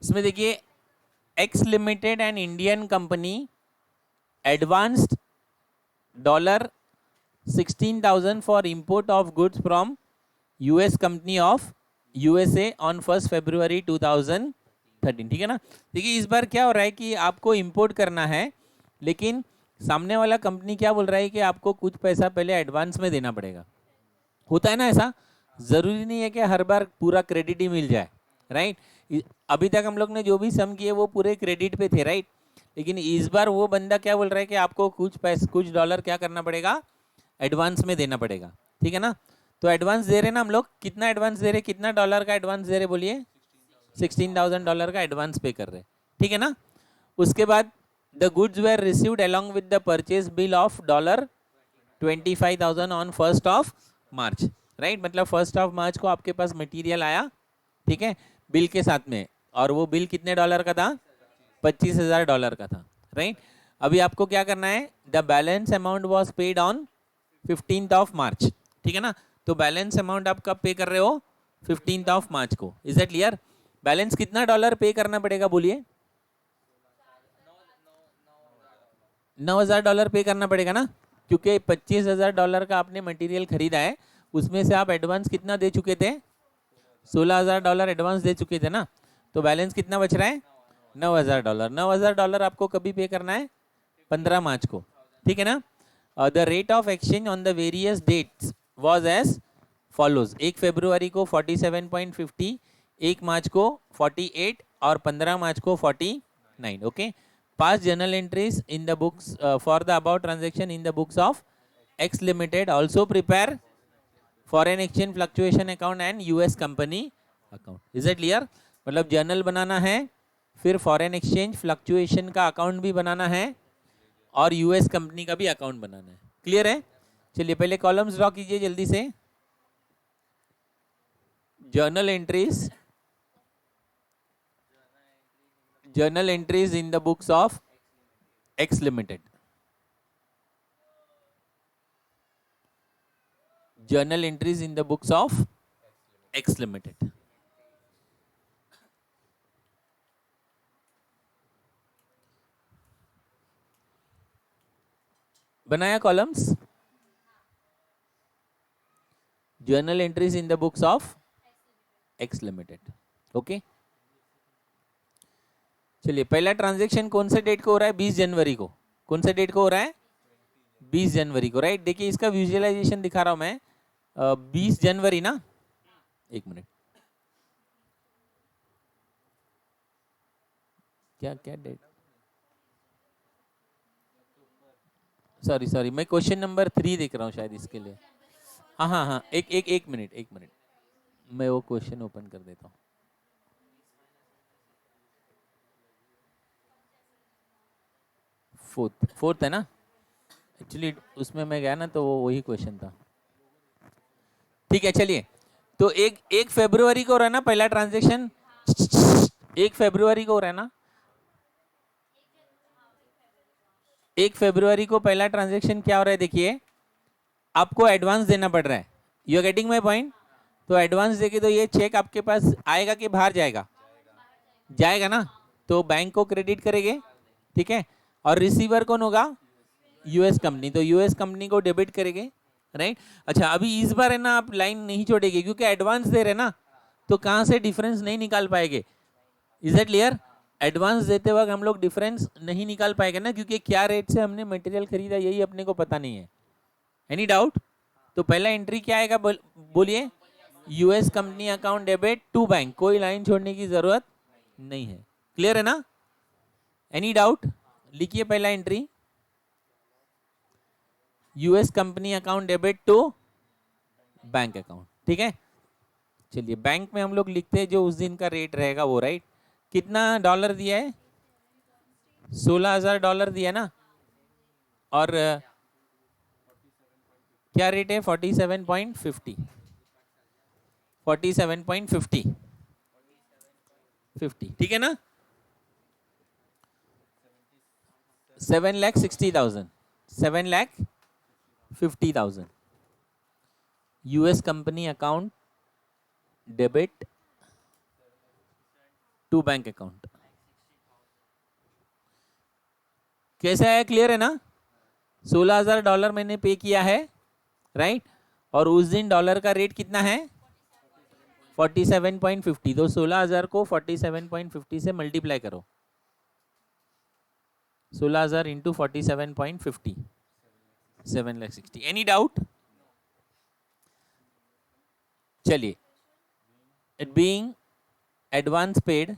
इसमें देखिए x limited and Indian company advanced $16,000 for import of goods from US company of USA on 1 फरवरी 2013। ठीक है ना। देखिए इस बार क्या हो रहा है कि आपको इंपोर्ट करना है, लेकिन सामने वाला कंपनी क्या बोल रहा है कि आपको कुछ पैसा पहले एडवांस में देना पड़ेगा। होता है ना ऐसा, जरूरी नहीं है कि हर बार पूरा क्रेडिट ही मिल जाए, राइट। अभी तक हम लोग ने जो भी सम किए वो पूरे क्रेडिट पे थे, राइट। लेकिन इस बार वो बंदा क्या बोल रहा है कि आपको कुछ पैसे कुछ डॉलर क्या करना पड़ेगा, एडवांस में देना पड़ेगा। ठीक है ना। तो एडवांस दे रहे ना हम लोग, कितना एडवांस दे रहे, कितना डॉलर का एडवांस दे रहे बोलिए, $16,000 का एडवांस पे कर रहे। ठीक है ना। उसके बाद the goods were received along with the purchase bill of $25,000 on 1 March, right. मतलब 1 मार्च को आपके पास मटेरियल आया, ठीक है, बिल के साथ में, और वो बिल कितने डॉलर का था, $25,000 का था, राइट। अभी आपको क्या करना है, the balance amount was paid on 15 मार्च। ठीक है ना। तो बैलेंस अमाउंट आप कब पे कर रहे हो, 15 मार्च को। Is that clear. बैलेंस कितना डॉलर पे करना पड़ेगा बोलिए, $9,000 पे करना पड़ेगा ना, क्योंकि $25,000 का आपने मटेरियल खरीदा है, उसमें से आप एडवांस कितना दे चुके थे, $16,000 एडवांस दे चुके थे ना। तो बैलेंस कितना बच रहा है, $9,000। $9,000 आपको कभी पे करना है, 15 मार्च को। ठीक है ना। The rate of exchange on the various dates was as follows. 1 फरवरी को 47.50, 1 मार्च को 48 और 15 मार्च को 49। Okay. Pass journal entries in the books for the about transaction in the books of X limited. Also prepare foreign exchange fluctuation account and US company account. Is it clear. मतलब journal बनाना है, फिर foreign exchange fluctuation का account भी बनाना है, और US company का भी account बनाना है। क्लियर है। चलिए पहले कॉलम्स ड्रॉ कीजिए जल्दी से। Journal entries, journal entries in the books of X limited, journal entries in the books of X limited. बनाया columns, journal entries in the books of X limited. Okay. चलिए पहला transaction कौन से date को हो रहा है, 20 जनवरी को। कौन से डेट को हो रहा है, 20 जनवरी को, राइट। देखिए इसका विजुअलाइजेशन दिखा रहा हूं मैं। 20 जनवरी ना, एक मिनट, क्या क्या डेट, सॉरी सॉरी, मैं क्वेश्चन नंबर 3 देख रहा हूँ शायद इसके लिए। हाँ हाँ हाँ, एक मिनट, एक मिनट, मैं वो क्वेश्चन ओपन कर देता हूँ। फोर्थ है ना, एक्चुअली उसमें मैं गया ना तो वो वही क्वेश्चन था। ठीक है चलिए। तो एक फरवरी को हो रहा है ना पहला ट्रांजेक्शन, 1 फरवरी को हो रहा है ना, 1 फरवरी को पहला ट्रांजेक्शन क्या हो रहा है, देखिए आपको एडवांस देना पड़ रहा है। You are getting my point. तो एडवांस देके तो ये चेक आपके पास आएगा कि बाहर जाएगा, जाएगा ना, तो बैंक को क्रेडिट करेंगे। ठीक है। और रिसीवर कौन होगा, यूएस कंपनी, तो यूएस कंपनी को डेबिट करेंगे, राइट। अच्छा अभी इस बार है ना आप लाइन नहीं छोड़ेंगे, क्योंकि एडवांस दे रहे ना, तो कहाँ से डिफरेंस नहीं निकाल पाएंगे। Is it clear. एडवांस देते वक्त हम लोग डिफरेंस नहीं निकाल पाएंगे ना, क्योंकि क्या रेट से हमने मटेरियल खरीदा यही अपने को पता नहीं है। Any doubt. तो पहला एंट्री क्या आएगा बोलिए, US company account debit to bank, कोई लाइन छोड़ने की जरूरत नहीं है। क्लियर है ना। एनी डाउट, लिखिए पहला entry, US company account debit to bank account. ठीक है। चलिए बैंक में हम लोग लिखते हैं जो उस दिन का रेट रहेगा वो, राइट। कितना डॉलर दिया है, $16,000 दिया ना, और क्या रेट है, 47.50, 47.50, ठीक है ना। 7,60,000, 7,50,000 US company account debit to bank account. कैसा है, क्लियर है ना? $16,000 मैंने पे किया है, राइट? और उस दिन डॉलर का रेट कितना है? 47.50। तो 16,000 को 47.50 से मल्टीप्लाई करो। 16,000 इंटू 47.50, 7,60,000। Any doubt? चलिए, it being advance paid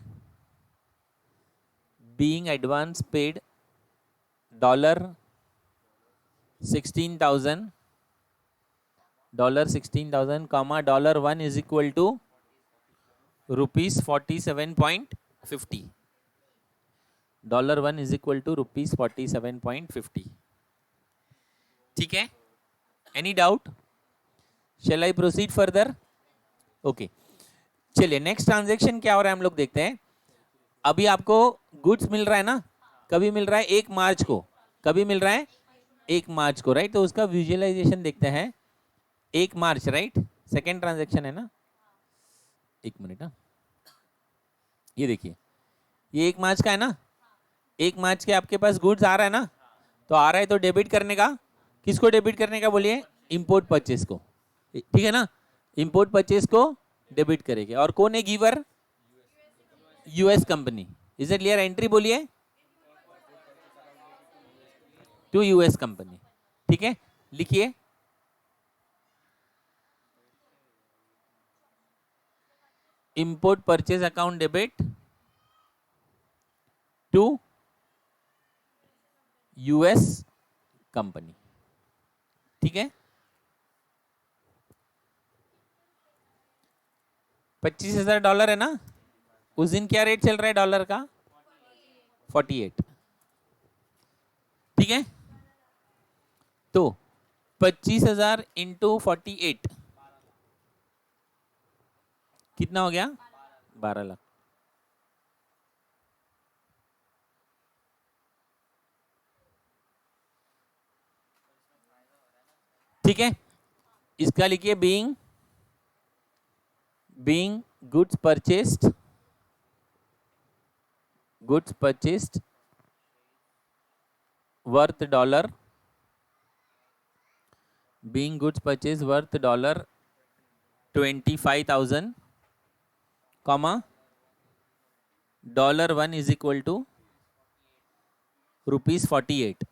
$16,000 comma $1 is equal to rupees 47.50। $1 is equal to rupees 47.50। ठीक है? Any doubt? Shall I proceed further? Okay, चलिए नेक्स्ट ट्रांजेक्शन क्या हो रहा है हम लोग देखते हैं। अभी आपको गुड्स मिल रहा है ना, कभी मिल रहा है 1 मार्च को, कभी मिल रहा है 1 मार्च को, राइट? तो उसका विजुअलाइजेशन देखते हैं। 1 मार्च, राइट? सेकेंड ट्रांजेक्शन है ना, 1 मिनट ना, ये देखिए, ये 1 मार्च का है ना। 1 मार्च के आपके पास गुड्स आ रहा है ना, तो आ रहा है तो डेबिट करने का। किसको डेबिट करने का बोलिए? इंपोर्ट परचेज को, ठीक है ना? इंपोर्ट परचेज को डेबिट करेंगे। और कौन है giver? US company. Is it clear? Entry बोलिए टू यूएस कंपनी, ठीक है? लिखिए import purchase account debit to US company, ठीक है? $25,000 है ना। उस दिन क्या रेट चल रहा है डॉलर का? 48, ठीक है? तो 25,000 इंटू 48 कितना हो गया? 12 लाख। ठीक है, इसका लिखिए being goods purchased worth dollar, being goods purchase worth $25,000, comma $1 is equal to rupees 48।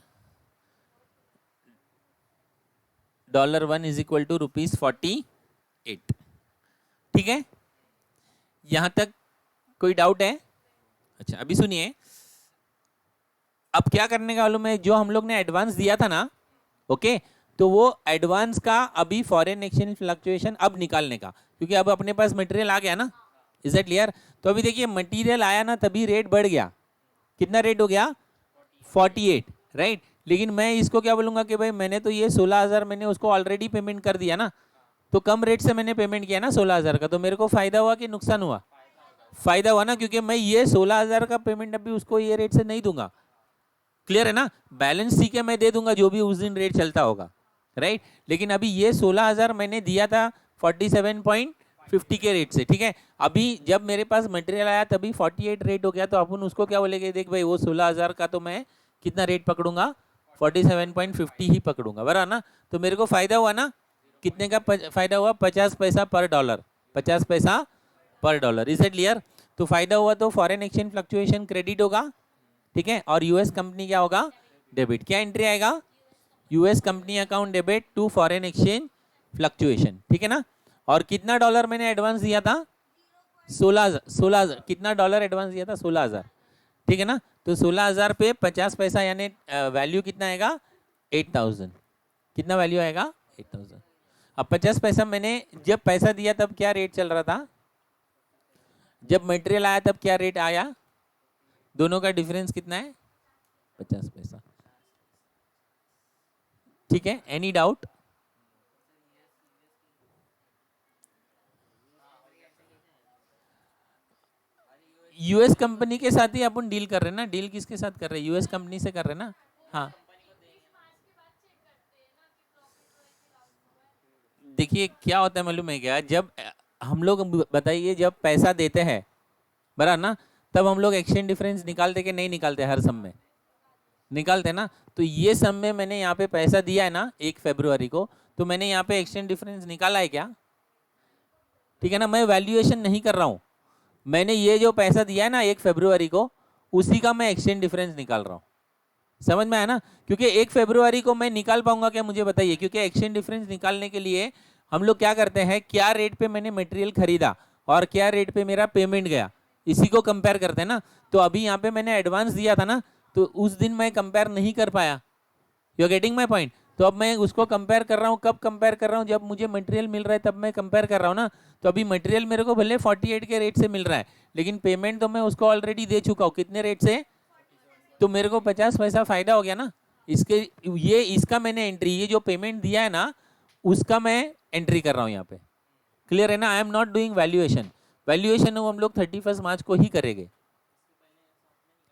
$1 is equal to rupees 48, ठीक है? यहां तक कोई डाउट है? अच्छा, अभी सुनिए, अब क्या करने का मालूम है? जो हम लोग ने एडवांस दिया था ना, ओके, तो वो एडवांस का अभी फॉरेन एक्सचेंज फ्लक्चुएशन अब निकालने का, क्योंकि अब अपने पास मटेरियल आ गया ना। Is that clear? तो अभी देखिए, मटेरियल आया ना, तभी रेट बढ़ गया। कितना रेट हो गया? 48, राइट? लेकिन मैं इसको क्या बोलूंगा कि भाई मैंने तो ये 16,000 मैंने उसको ऑलरेडी पेमेंट कर दिया ना, तो कम रेट से मैंने पेमेंट किया ना 16,000 का, तो मेरे को फायदा हुआ कि नुकसान हुआ? फायदा हुआ ना, क्योंकि मैं ये 16,000 का पेमेंट अभी उसको ये रेट से नहीं दूंगा। क्लियर है ना? बैलेंस ठीक है, मैं दे दूंगा जो भी उस दिन रेट चलता होगा, राइट? लेकिन अभी ये 16,000 मैंने दिया था 47.50 के रेट से, ठीक है? अभी जब मेरे पास मटेरियल आया तभी 48 रेट हो गया, तो अपन उसको क्या बोलेंगे? देख भाई, वो 16,000 का तो मैं कितना रेट पकड़ूंगा? 47.50 ही पकड़ूंगा, बराबर ना? तो मेरे को फायदा हुआ ना? कितने का फायदा हुआ? 50 पैसा पर डॉलर, 50 पैसा पर डॉलर। Is it clear? तो फायदा हुआ तो फॉरेन एक्सचेंज फ्लक्चुएशन क्रेडिट होगा, ठीक है? और यूएस कंपनी क्या होगा? डेबिट। क्या एंट्री आएगा? US company account debit to foreign exchange fluctuation, ठीक है ना? और कितना डॉलर मैंने एडवांस दिया था? 16,000। कितना डॉलर एडवांस दिया था? 16,000, ठीक है ना? तो 16,000 पे 50 पैसा, यानी वैल्यू कितना आएगा? 8,000। कितना वैल्यू आएगा? 8,000। अब 50 पैसा मैंने जब पैसा दिया तब क्या रेट चल रहा था? जब मटेरियल आया तब क्या रेट आया? दोनों का डिफरेंस कितना है? 50 पैसा, ठीक है? Any doubt? यूएस कंपनी के साथ ही अपन डील कर रहे हैं ना। डील किसके साथ कर रहे हैं? यूएस कंपनी से कर रहे हैं ना। हाँ, देखिए क्या होता है मालूम है क्या? जब हम लोग बताइए, जब पैसा देते हैं, बराबर ना, तब हम लोग एक्सचेंज डिफरेंस निकालते कि नहीं निकालते? हर सम में निकालते ना। तो ये सम में मैंने यहाँ पे पैसा दिया है ना 1 फरवरी को, तो मैंने यहाँ पे एक्सचेंज डिफरेंस निकाला है क्या? ठीक है ना, मैं वैल्यूएशन नहीं कर रहा हूँ, मैंने ये जो पैसा दिया है ना 1 फरवरी को, उसी का मैं एक्सचेंज डिफरेंस निकाल रहा हूँ। समझ में आया ना? क्योंकि 1 फरवरी को मैं निकाल पाऊंगा क्या, मुझे बताइए? क्योंकि एक्सचेंज डिफरेंस निकालने के लिए हम लोग क्या करते हैं, क्या रेट पे मैंने मटेरियल खरीदा और क्या रेट पे मेरा पेमेंट गया, इसी को कंपेयर करते हैं ना। तो अभी यहाँ पे मैंने एडवांस दिया था ना, तो उस दिन मैं कंपेयर नहीं कर पाया। You are getting my point? तो अब मैं उसको कंपेयर कर रहा हूँ, कब कंपेयर कर रहा हूँ? जब मुझे मटेरियल मिल रहा है तब मैं कंपेयर कर रहा हूँ ना। तो अभी मटेरियल मेरे को भले 48 के रेट से मिल रहा है, लेकिन पेमेंट तो मैं उसको ऑलरेडी दे चुका हूँ। कितने रेट से? तो मेरे को 50 पैसा फायदा हो गया ना इसके। ये इसका मैंने एंट्री, ये जो पेमेंट दिया है ना उसका मैं एंट्री कर रहा हूँ यहाँ पे। क्लियर है ना? I am not doing valuation. Valuation हम लोग 31 मार्च को ही करेंगे,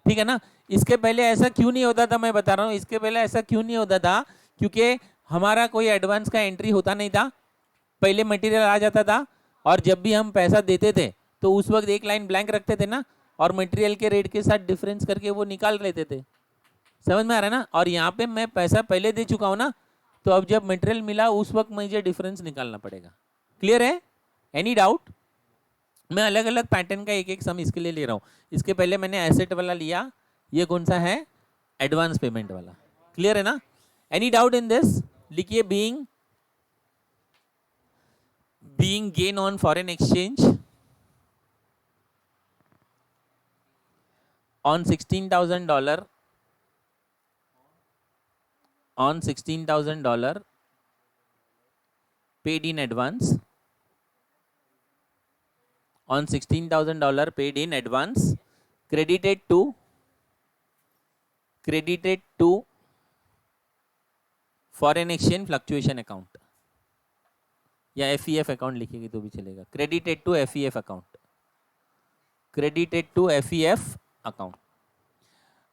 ठीक है ना। इसके पहले ऐसा क्यों नहीं होता था, मैं बता रहा हूँ। इसके पहले ऐसा क्यों नहीं होता था? क्योंकि हमारा कोई एडवांस का एंट्री होता नहीं था, पहले मटेरियल आ जाता था, और जब भी हम पैसा देते थे तो उस वक्त एक लाइन ब्लैंक रखते थे ना, और मटेरियल के रेट के साथ डिफरेंस करके वो निकाल लेते थे। समझ में आ रहा है ना? और यहाँ पे मैं पैसा पहले दे चुका हूँ ना, तो अब जब मटेरियल मिला उस वक्त मुझे डिफरेंस निकालना पड़ेगा। क्लियर है? Any doubt? मैं अलग अलग पैटर्न का एक एक सम इसके लिए ले रहा हूँ। इसके पहले मैंने एसेट वाला लिया, ये कौन सा है? एडवांस पेमेंट वाला। क्लियर है ना? Any doubt in this? लिखिए being gain on foreign exchange on $16,000 paid in advance, on $16,000 paid in advance, credited to foreign exchange fluctuation account, या FEF अकाउंट लिखेगी तो भी चलेगा। Credited to FEF account, credited to FEF account.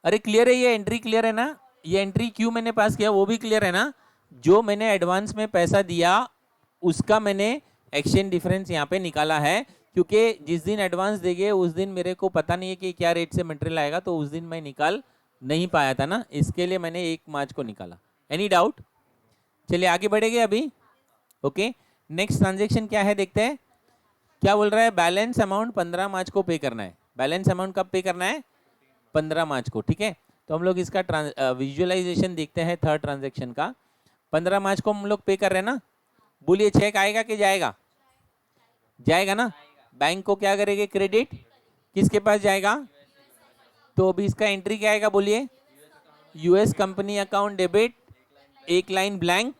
अरे clear है? ये entry clear है ना? ये एंट्री क्यों मैंने पास किया वो भी क्लियर है ना? जो मैंने एडवांस में पैसा दिया उसका मैंने एक्सचेंज डिफरेंस यहाँ पे निकाला है, क्योंकि जिस दिन एडवांस देंगे उस दिन मेरे को पता नहीं है कि क्या रेट से मटेरियल आएगा, तो उस दिन मैं निकाल नहीं पाया था ना, इसके लिए मैंने 1 मार्च को निकाला। Any doubt? चलिए आगे बढ़ेंगे अभी। ओके, नेक्स्ट ट्रांजेक्शन क्या है देखते हैं। क्या बोल रहा है? बैलेंस अमाउंट 15 मार्च को पे करना है। बैलेंस अमाउंट कब पे करना है? 15 मार्च को। ठीक है, तो हम लोग इसका विजुअलाइजेशन देखते हैं थर्ड ट्रांजेक्शन का। 15 मार्च को हम लोग पे कर रहे हैं ना। बोलिए चेक आएगा कि जाएगा? जाएगा ना। बैंक को क्या करेंगे? क्रेडिट किसके पास जाएगा? तो अभी इसका एंट्री क्या आएगा? बोलिए। यूएस कंपनी अकाउंट डेबिट, एक line blank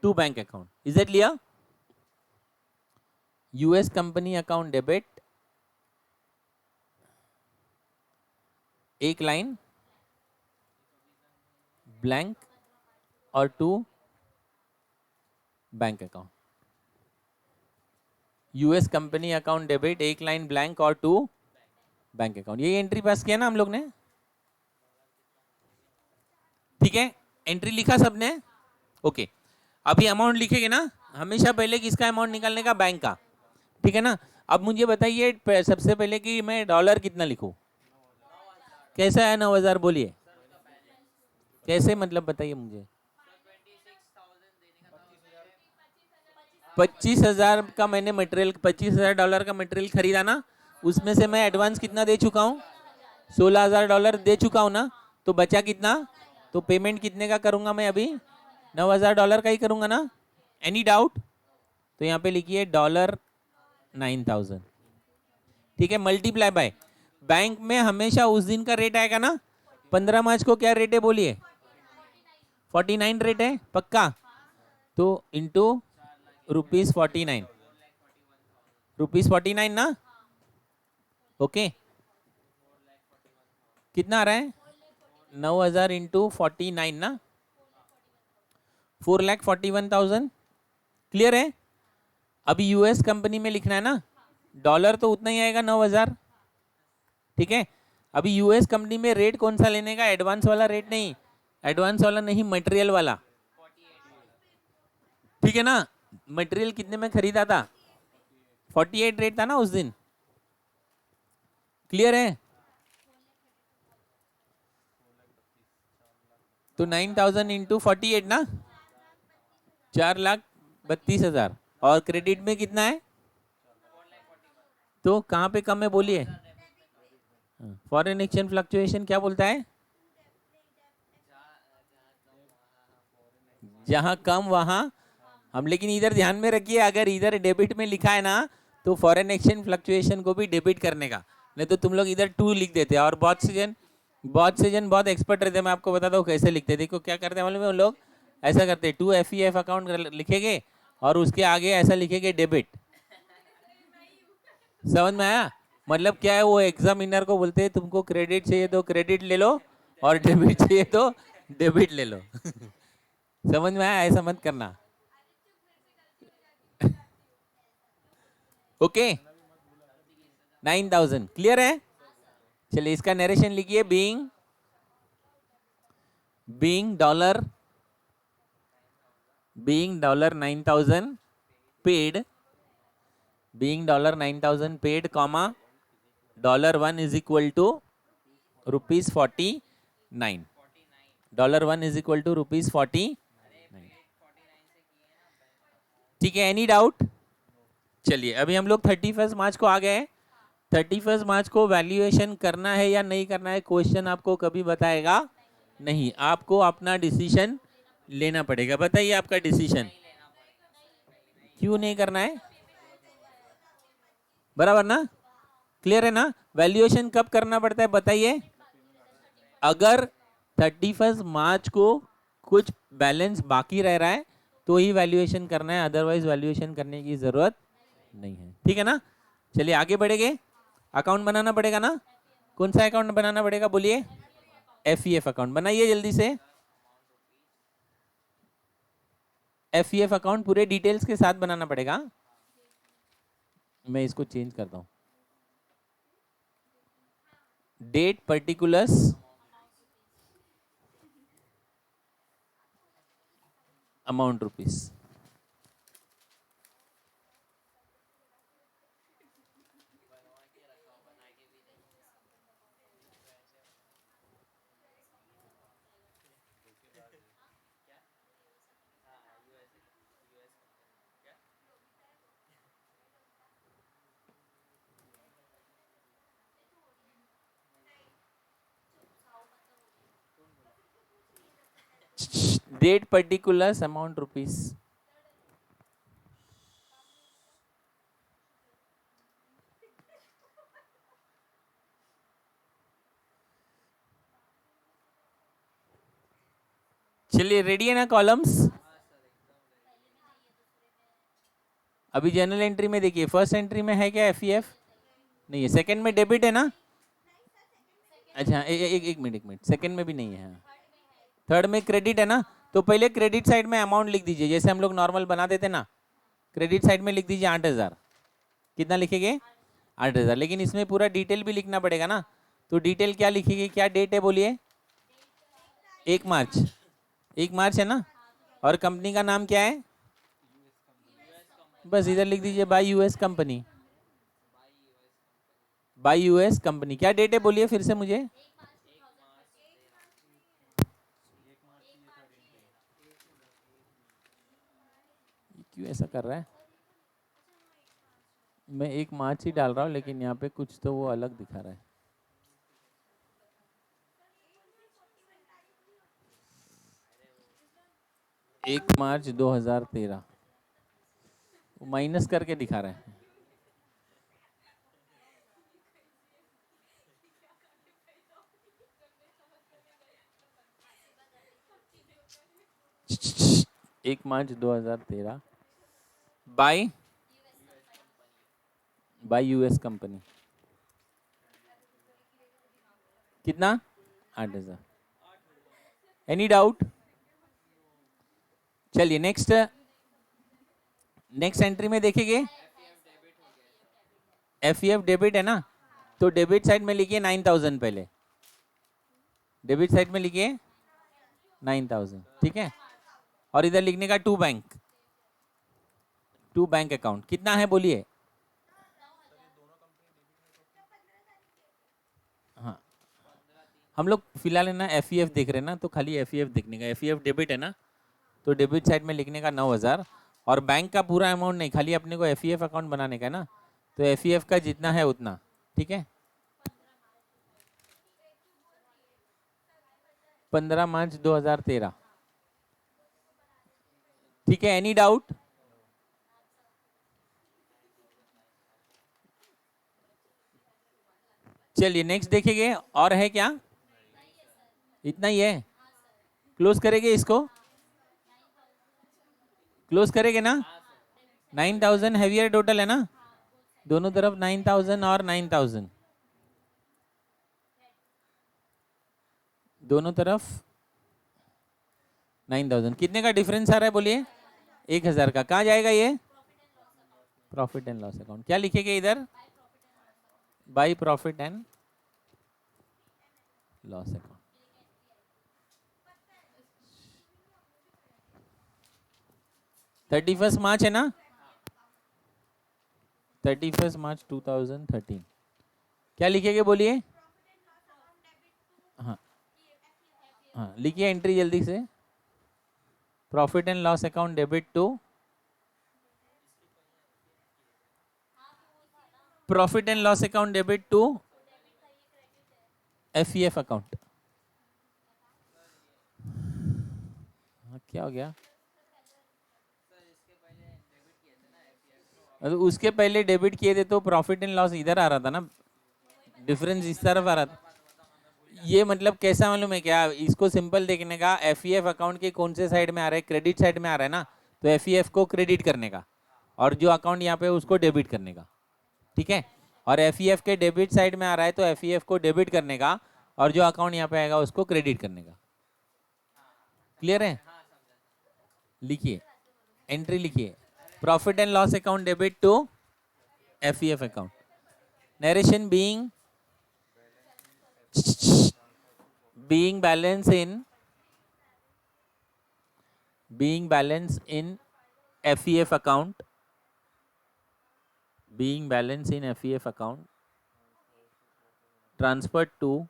to bank account. Is it clear? US company account debit, एक लाइन ब्लैंक और to bank account. US company account debit, एक लाइन ब्लैंक और टू बैंक अकाउंट। ये entry pass किया ना हम लोग ने। ठीक है, एंट्री लिखा सबने? ओके, अभी अमाउंट लिखेंगे ना, हमेशा पहले किसका अमाउंट निकालने का? बैंक का। ठीक है ना। अब मुझे बताइए सबसे पहले कि मैं डॉलर कितना लिखूं? कैसा है 9,000? बोलिए कैसे, मतलब बताइए मुझे। 25,000 का मैंने मटेरियल, $25,000 का मटेरियल खरीदा ना, उसमें से मैं एडवांस कितना दे चुका हूँ? $16,000 दे चुका हूँ ना। तो बचा कितना? तो पेमेंट कितने का करूंगा मैं अभी? $9,000 का ही करूंगा ना। Any doubt? तो यहाँ पे लिखिए $9,000। ठीक है, मल्टीप्लाई बाय बैंक में हमेशा उस दिन का रेट आएगा ना। 15 मार्च को क्या रेट है? बोलिए। 49 रेट है पक्का? तो इंटू ₹49, ₹49 ना। ओके, कितना आ रहा है? 9,000 इंटू 49 ना, 4,41,000। क्लियर है? अभी यूएस कंपनी में लिखना है ना, डॉलर तो उतना ही आएगा 9,000। ठीक है, अभी यूएस कंपनी में रेट कौन सा लेने का? एडवांस वाला रेट नहीं, एडवांस वाला नहीं, मटेरियल वाला। ठीक है ना। मटेरियल कितने में खरीदा था? 48 रेट था ना उस दिन। क्लियर है? तो 9,000 इंटू 48 ना, 4,32,000। और क्रेडिट में कितना है? तो कहाँ पे कम है बोलिए? फॉरेन एक्सचेंज फ्लक्चुएशन क्या बोलता है? जहां कम वहां हम, लेकिन इधर ध्यान में रखिए, अगर इधर डेबिट में लिखा है ना तो फॉरेन एक्सचेंज फ्लक्चुएशन को भी डेबिट करने का, नहीं तो तुम लोग इधर 2 लिख देते हैं। और बहुत से जन बहुत एक्सपर्ट रहते हैं, मैं आपको बताता हूँ कैसे लिखते हैं। देखो क्या करते हैं मालूम है उन लोग? ऐसा करते हैं, 2 FEF अकाउंट लिखेंगे और उसके आगे ऐसा लिखेंगे डेबिट। समझ में आया? मतलब क्या है, वो एग्जामिनर को बोलते हैं तुमको क्रेडिट चाहिए तो क्रेडिट ले लो और डेबिट चाहिए तो डेबिट ले लो। समझ में आया? ऐसा मत करना। ओके, 9,000 क्लियर है? चलिए इसका नरेशन लिखिए। Being dollar 9,000 paid, comma $1 is equal to ₹49। $1 is equal to ₹49। ठीक है, एनी डाउट? चलिए अभी हम लोग 31 मार्च को आ गए। 31 मार्च को वैल्यूएशन करना है या नहीं करना है, क्वेश्चन आपको कभी बताएगा नहीं, आपको अपना डिसीजन लेना पड़ेगा। बताइए आपका डिसीजन क्यों नहीं करना है? बराबर ना? क्लियर है ना? वैल्यूएशन कब करना पड़ता है बताइए? अगर 31 मार्च को कुछ बैलेंस बाकी रह रहा है तो ही वैल्यूएशन करना है, अदरवाइज वैल्यूएशन करने की जरूरत नहीं है। ठीक है ना? चलिए आगे बढ़ेंगे। अकाउंट बनाना पड़ेगा ना? कौन सा अकाउंट बनाना पड़ेगा बोलिए? FEF अकाउंट बनाइए जल्दी से। FEF अकाउंट पूरे डिटेल्स के साथ बनाना पड़ेगा। मैं इसको चेंज करता हूं, date particulars amount rupees. Date particulars amount rupees. चलिए रेडी है ना कॉलम्स? अभी जनरल एंट्री में देखिए, फर्स्ट एंट्री में है क्या FEF? नहीं है। सेकंड में डेबिट है ना? अच्छा एक मिनट, सेकंड में भी नहीं है। थर्ड में क्रेडिट है ना? तो पहले क्रेडिट साइड में अमाउंट लिख दीजिए, जैसे हम लोग नॉर्मल बना देते ना। क्रेडिट साइड में लिख दीजिए 8,000। कितना लिखेंगे? 8,000। लेकिन इसमें पूरा डिटेल भी लिखना पड़ेगा ना, तो डिटेल क्या लिखेंगे? क्या डेट है बोलिए? 1 मार्च। 1 मार्च है ना? और कंपनी का नाम क्या है? बस इधर लिख दीजिए by US company. By US company. क्या डेट है बोलिए फिर से मुझे? क्यों ऐसा कर रहा है? मैं 1 मार्च ही डाल रहा हूँ, लेकिन यहाँ पे कुछ तो वो अलग दिखा रहा है। एक मार्च 2013 माइनस करके दिखा रहा है। एक मार्च 2013 बाय US कंपनी। कितना? 8,000। Any doubt? चलिए नेक्स्ट एंट्री में देखेंगे। FEF डेबिट है ना, तो डेबिट साइड में लिखिए 9,000 पहले। डेबिट साइड में लिखिए 9,000। ठीक है? और इधर लिखने का टू बैंक अकाउंट। कितना है बोलिए? हाँ हम लोग फिलहाल है ना एफ देख रहे हैं ना, तो खाली एफ देखने का, एफ डेबिट है ना, तो डेबिट साइड में लिखने का 9,000, और बैंक का पूरा अमाउंट नहीं, खाली अपने को एफ अकाउंट बनाने का है ना, तो एफ का जितना है उतना, ठीक है। 15 मार्च 2013, ठीक है। Any doubt? चलिए नेक्स्ट देखेंगे, और है क्या? इतना ही है। क्लोज करेंगे इसको, क्लोज करेंगे ना। 9,000 हैवियर टोटल है ना, दोनों तरफ 9,000 और 9,000, दोनों तरफ 9,000। कितने का डिफरेंस आ रहा है बोलिए? 1,000 का। कहाँ जाएगा ये? Profit and loss account. क्या लिखेंगे इधर? By profit and loss account. Thirty first March है ना, 31 मार्च 2013। क्या लिखेंगे बोलिए? हाँ हाँ, लिखिए एंट्री जल्दी से। Profit and loss account debit to, profit and loss account debit to F account. क्या हो गया? तो उसके पहले डेबिट किए थे तो प्रॉफिट एंड लॉस इधर आ रहा था ना, डिफरेंस इस तरफ आ रहा था। ये मतलब कैसा मालूम है क्या? इसको सिंपल देखने का, एफ अकाउंट के कौन से साइड में आ रहा है? क्रेडिट साइड में आ रहा है ना, तो एफ को क्रेडिट करने का, और जो अकाउंट यहाँ पे उसको डेबिट करने का, ठीक है। और एफ के डेबिट साइड में आ रहा है तो एफ को डेबिट करने का, और जो अकाउंट यहाँ पे आएगा उसको क्रेडिट करने का। क्लियर है? लिखिए, एंट्री लिखिए, profit and loss account debit to F account. Narration being balance in FEF account, being balance in FEF account transferred to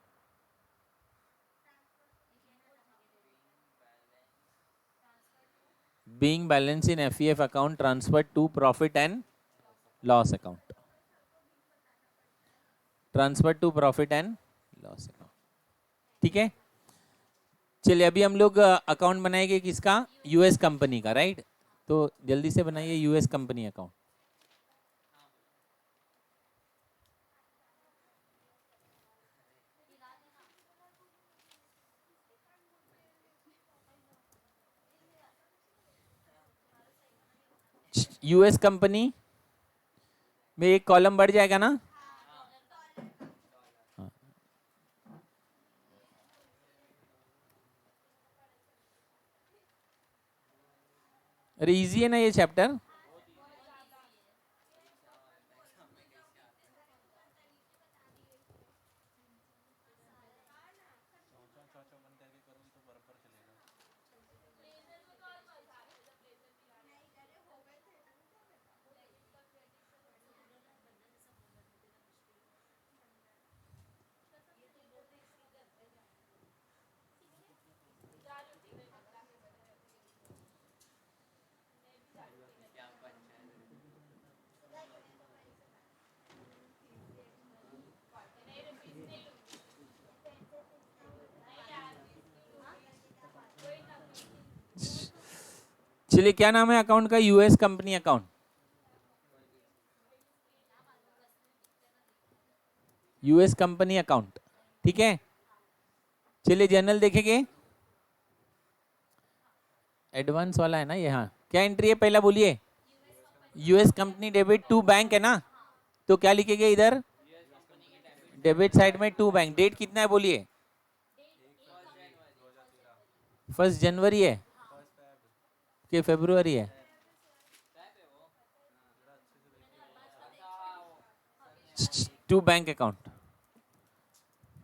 being balance in FEF account transferred to profit and loss account, transferred to profit and loss account, ठीक है। चलिए अभी हम लोग account बनाएंगे किसका? US company का, right. तो जल्दी से बनाइए US company account. US company में एक कॉलम बढ़ जाएगा ना, अरे इजी है ना ये चैप्टर। चलिए क्या नाम है अकाउंट का? US company account. US company account, ठीक है। चलिए जनरल देखेंगे, एडवांस वाला है ना ये। हाँ, क्या एंट्री है पहला बोलिए? US company debit to bank है ना, तो क्या लिखेंगे इधर? डेबिट साइड में टू बैंक। डेट कितना है बोलिए? 1 जनवरी है कि फरवरी है? To bank account.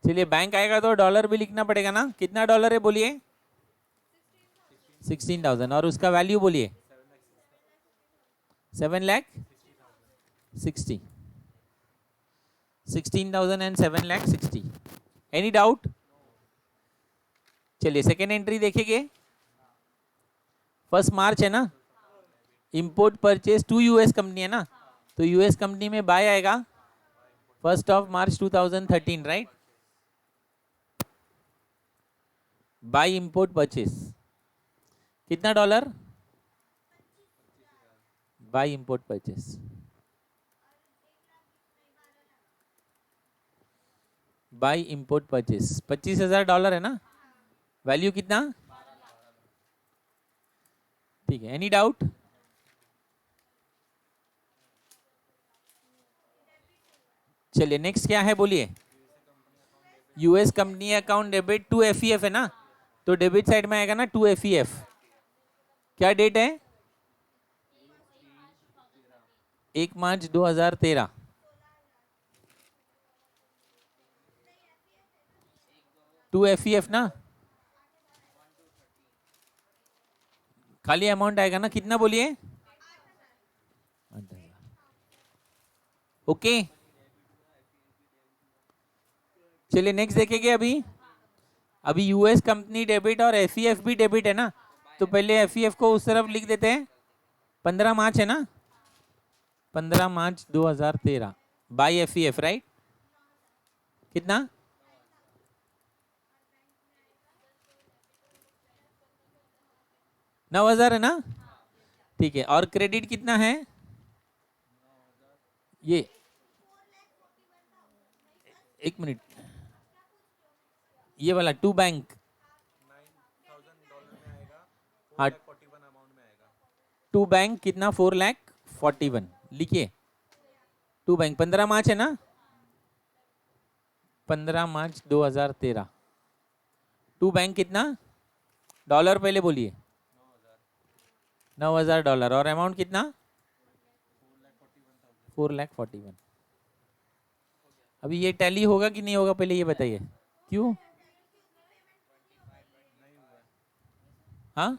चलिए बैंक आएगा तो डॉलर भी लिखना पड़ेगा ना। कितना डॉलर है बोलिए? 16,000। और उसका वैल्यू बोलिए? 7,60,000। 16,000 and 7,60,000। Any doubt? चलिए सेकेंड एंट्री देखेंगे। 1 मार्च है ना, import purchase to US company है ना, तो यूएस कंपनी में बाय आएगा 1 मार्च 2013, राइट। बाय इंपोर्ट परचेज कितना dollar, by import purchase by import purchase $25,000 है ना, वैल्यू कितना, ठीक है। Any doubt? चलिए नेक्स्ट क्या है बोलिए। US company account debit to FEF है ना, तो डेबिट साइड में आएगा ना टू एफईएफ। क्या डेट है, 1 मार्च 2013। टू एफईएफ ना, खाली अमाउंट आएगा ना, कितना बोलिए, ओके। चलिए नेक्स्ट देखेंगे। अभी यूएस कंपनी डेबिट और एफईएफ भी डेबिट है ना, तो पहले एफईएफ को उस तरफ लिख देते हैं। 15 मार्च है ना, 15 मार्च 2013 बाय एफईएफ, राइट। कितना, 9,000 है ना, ठीक है। और क्रेडिट कितना है, ये एक मिनट, ये वाला टू बैंक, हाँ टू बैंक कितना, 4,41,000 लिखिए। टू बैंक 15 मार्च है ना, 15 मार्च 2013। टू बैंक कितना डॉलर, पहले बोलिए, $9,000। और अमाउंट कितना, 4,41,000। अभी ये टैली होगा कि नहीं होगा, पहले ये बताइए। क्यों, हाँ